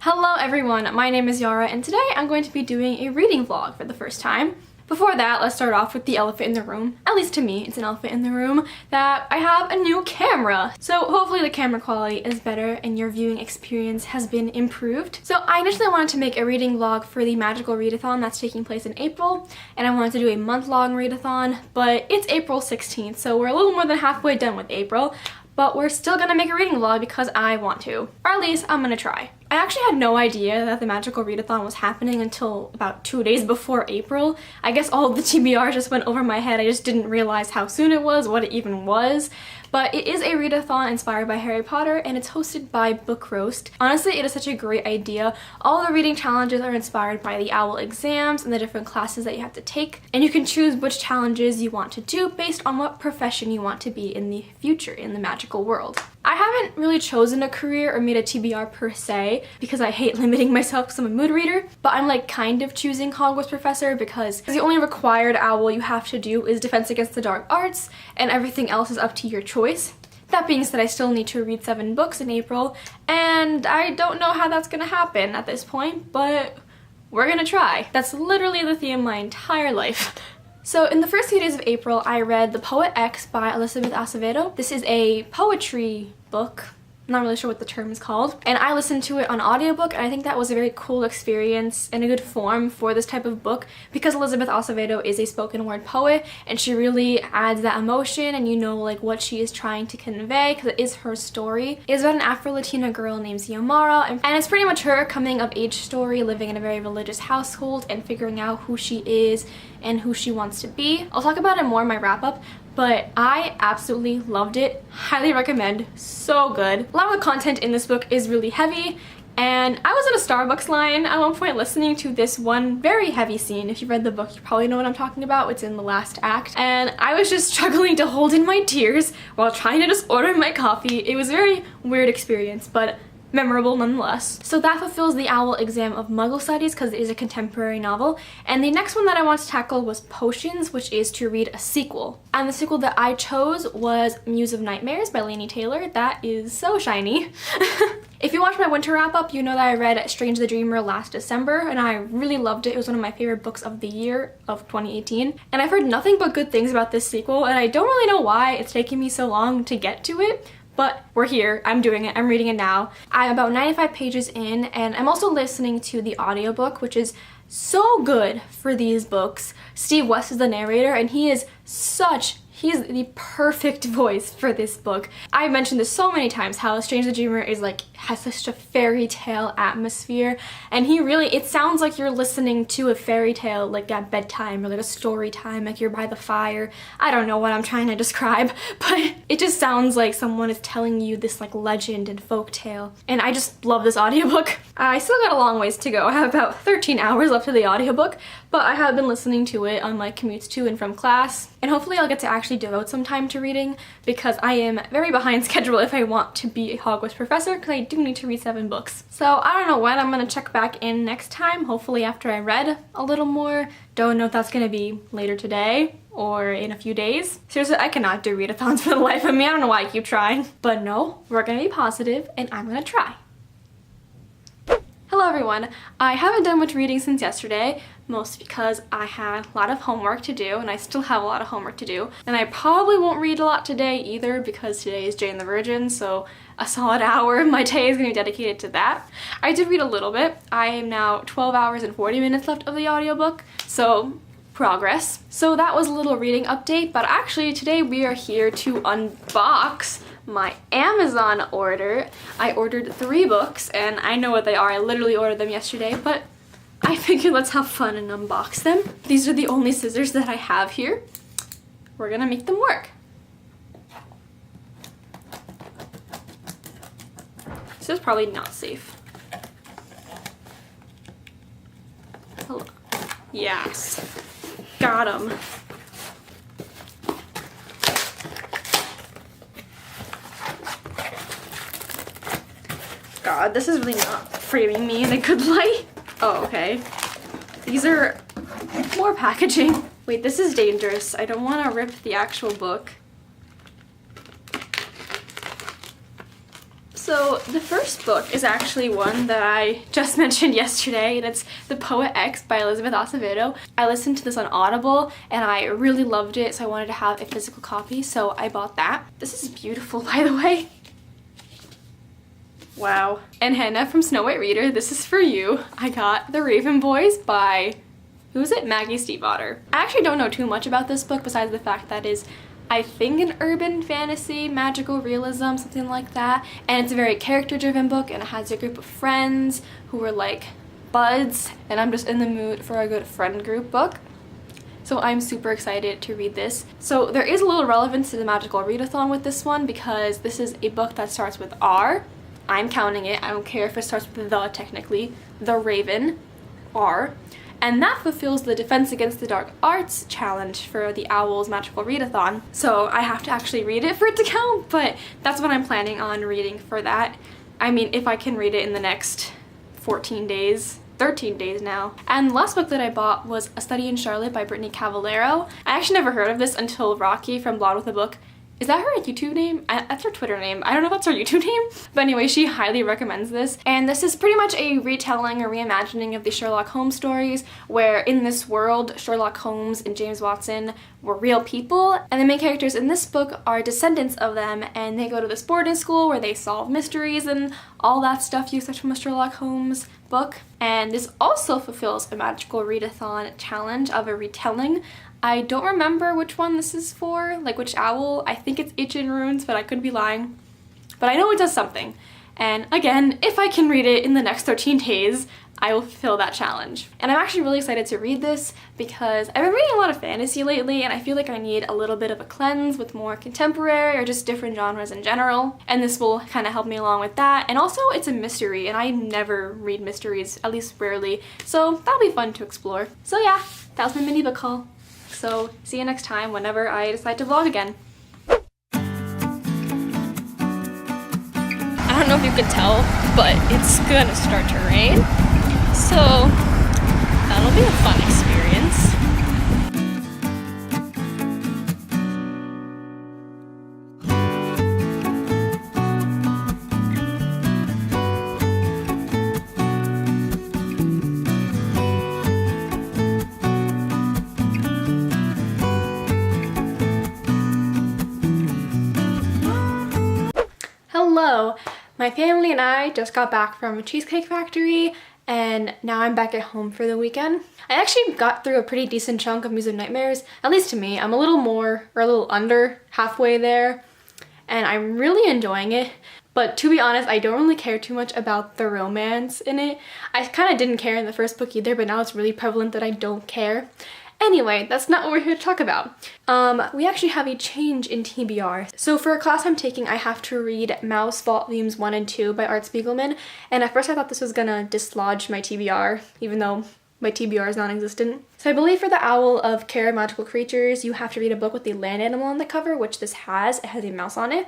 Hello everyone, my name is Yara and today I'm going to be doing a reading vlog for the first time. Before that, let's start off with the elephant in the room. At least to me, it's an elephant in the room that I have a new camera. So hopefully the camera quality is better and your viewing experience has been improved. So I initially wanted to make a reading vlog for the Magical Readathon that's taking place in April, and I wanted to do a month-long readathon, but it's April 16th, so we're a little more than halfway done with April. But we're still gonna make a reading vlog because I want to. Or at least I'm gonna try. I actually had no idea that the Magical Readathon was happening until about 2 days before April. I guess all of the TBRs just went over my head. I just didn't realize how soon it was, what it even was. But it is a readathon inspired by Harry Potter and it's hosted by Book Roast. Honestly, it is such a great idea. All the reading challenges are inspired by the OWL exams and the different classes that you have to take. And you can choose which challenges you want to do based on what profession you want to be in the future in the magical world. I haven't really chosen a career or made a TBR per se because I hate limiting myself because I'm a mood reader, but I'm like kind of choosing Hogwarts Professor because the only required OWL you have to do is Defense Against the Dark Arts and everything else is up to your choice. That being said, I still need to read 7 books in April and I don't know how that's gonna happen at this point, but we're gonna try. That's literally the theme of my entire life. So in the first few days of April, I read The Poet X by Elizabeth Acevedo. This is a poetry book. I'm not really sure what the term is called. And I listened to it on audiobook and I think that was a very cool experience and a good form for this type of book because Elizabeth Acevedo is a spoken word poet and she really adds that emotion and you know like what she is trying to convey because it is her story. It's about an Afro-Latina girl named Xiomara and it's pretty much her coming of age story, living in a very religious household and figuring out who she is and who she wants to be. I'll talk about it more in my wrap-up, but I absolutely loved it. Highly recommend. So good. A lot of the content in this book is really heavy, and I was in a Starbucks line at one point listening to this one very heavy scene. If you read the book, you probably know what I'm talking about. It's in the last act. And I was just struggling to hold in my tears while trying to just order my coffee. It was a very weird experience, but memorable nonetheless. So that fulfills the OWL exam of Muggle Studies because it is a contemporary novel. And the next one that I want to tackle was Potions, which is to read a sequel. And the sequel that I chose was Muse of Nightmares by Laini Taylor. That is so shiny. If you watch my winter wrap-up, you know that I read Strange the Dreamer last December and I really loved it. It was one of my favorite books of the year of 2018. And I've heard nothing but good things about this sequel and I don't really know why it's taking me so long to get to it. But we're here, I'm doing it, I'm reading it now. I'm about 95 pages in and I'm also listening to the audiobook, which is so good for these books. Steve West is the narrator and he's the perfect voice for this book. I've mentioned this so many times how Strange the Dreamer is like has such a fairy tale atmosphere and it sounds like you're listening to a fairy tale like at bedtime or like a story time, like you're by the fire. I don't know what I'm trying to describe, but it just sounds like someone is telling you this like legend and folk tale. And I just love this audiobook. I still got a long ways to go. I have about 13 hours left of the audiobook, but I have been listening to it on my commutes to and from class. And hopefully I'll get to actually devote some time to reading because I am very behind schedule if I want to be a Hogwarts professor because I do need to read 7 books. So I don't know when I'm gonna check back in next time, hopefully after I read a little more. Don't know if that's gonna be later today or in a few days. Seriously, I cannot do readathons for the life of me. I don't know why I keep trying. But no, we're gonna be positive and I'm gonna try. Hello everyone. I haven't done much reading since yesterday, mostly because I had a lot of homework to do and I still have a lot of homework to do. And I probably won't read a lot today either because today is Jane the Virgin, so a solid hour of my day is going to be dedicated to that. I did read a little bit. I am now 12 hours and 40 minutes left of the audiobook, so progress. So that was a little reading update, but actually today we are here to unbox my Amazon order. I ordered 3 books and I know what they are. I literally ordered them yesterday, but I figured let's have fun and unbox them. These are the only scissors that I have here. We're gonna make them work. This is probably not safe. Hello. Yes. Got him. God, this is really not framing me in a good light. Oh, okay. These are more packaging. Wait, this is dangerous. I don't want to rip the actual book. So the first book is actually one that I just mentioned yesterday, and it's The Poet X by Elizabeth Acevedo. I listened to this on Audible and I really loved it, so I wanted to have a physical copy, so I bought that. This is beautiful, by the way. Wow. And Hannah from Snow White Reader, this is for you. I got The Raven Boys by, who is it? Maggie Stiefvater. I actually don't know too much about this book besides the fact that it is, I think, an urban fantasy, magical realism, something like that. And it's a very character-driven book, and it has a group of friends who are like buds, and I'm just in the mood for a good friend group book. So I'm super excited to read this. So there is a little relevance to the Magical Readathon with this one because this is a book that starts with R. I'm counting it. I don't care if it starts with the, technically. The Raven, R. And that fulfills the Defense Against the Dark Arts challenge for the OWLs Magical Readathon. So I have to actually read it for it to count, but that's what I'm planning on reading for that. I mean, if I can read it in the next 14 days. 13 days now. And the last book that I bought was A Study in Charlotte by Brittany Cavallero. I actually never heard of this until Rocky from Blonde with a Book. Is that her YouTube name? That's her Twitter name. I don't know if that's her YouTube name. But anyway, she highly recommends this. And this is pretty much a retelling or reimagining of the Sherlock Holmes stories, where in this world, Sherlock Holmes and James Watson were real people. And the main characters in this book are descendants of them, and they go to this boarding school where they solve mysteries and all that stuff you expect from a Sherlock Holmes book. And this also fulfills a Magical Readathon challenge of a retelling. I don't remember which one this is for, like which owl. I think it's Itch in Runes, but I could be lying. But I know it does something. And again, if I can read it in the next 13 days, I will fulfill that challenge. And I'm actually really excited to read this because I've been reading a lot of fantasy lately, and I feel like I need a little bit of a cleanse with more contemporary or just different genres in general. And this will kind of help me along with that. And also it's a mystery, and I never read mysteries, at least rarely. So that'll be fun to explore. So yeah, that was my mini book haul. So see you next time whenever I decide to vlog again. I don't know if you can tell, but it's gonna start to rain. So that'll be a fun experience. Hello! My family and I just got back from a Cheesecake Factory, and now I'm back at home for the weekend. I actually got through a pretty decent chunk of Muse of Nightmares, at least to me. I'm a little more, or a little under halfway there, and I'm really enjoying it. But to be honest, I don't really care too much about the romance in it. I kind of didn't care in the first book either, but now it's really prevalent that I don't care. Anyway, that's not what we're here to talk about. We actually have a change in TBR. So for a class I'm taking, I have to read Mouse Volumes 1 and 2 by Art Spiegelman. And at first I thought this was gonna dislodge my TBR, even though my TBR is non-existent. So I believe for the Owl of Care Magical Creatures, you have to read a book with the land animal on the cover, which this has. It has a mouse on it.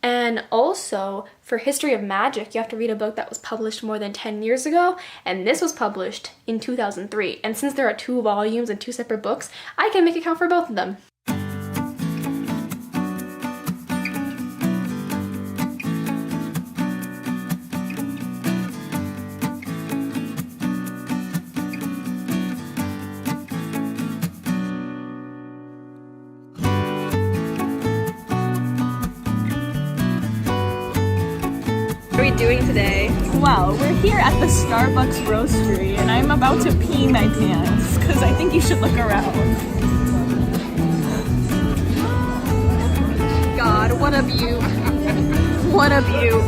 And also, for History of Magic, you have to read a book that was published more than 10 years ago, and this was published in 2003. And since there are 2 volumes and 2 separate books, I can make it count for both of them. What are we doing today? Wow, we're here at the Starbucks Roastery, and I'm about to pee my pants because I think you should look around. God, what a view. What a view.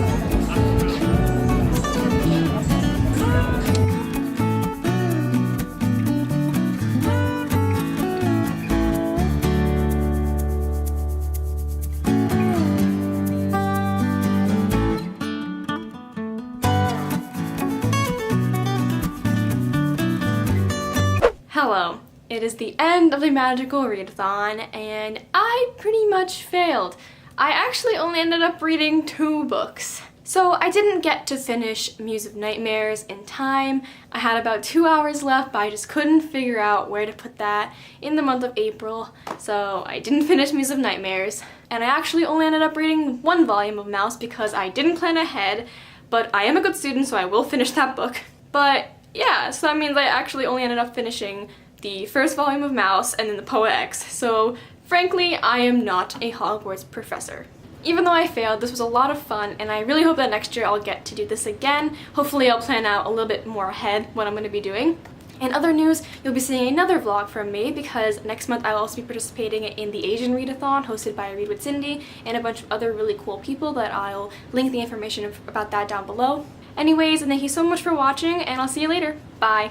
Hello, it is the end of the Magical Readathon, and I pretty much failed. I actually only ended up reading 2 books. So I didn't get to finish Muse of Nightmares in time. I had about 2 hours left, but I just couldn't figure out where to put that in the month of April, so I didn't finish Muse of Nightmares. and I actually only ended up reading one volume of Mouse because I didn't plan ahead, but I am a good student, so I will finish that book. But yeah, so that means I actually only ended up finishing the first volume of Mouse and then the Poet X, so frankly, I am not a Hogwarts professor. Even though I failed, this was a lot of fun, and I really hope that next year I'll get to do this again. Hopefully I'll plan out a little bit more ahead what I'm going to be doing. In other news, you'll be seeing another vlog from me because next month I'll also be participating in the Asian Readathon hosted by Read with Cindy and a bunch of other really cool people that I'll link the information about that down below. Anyways, thank you so much for watching, and I'll see you later. Bye!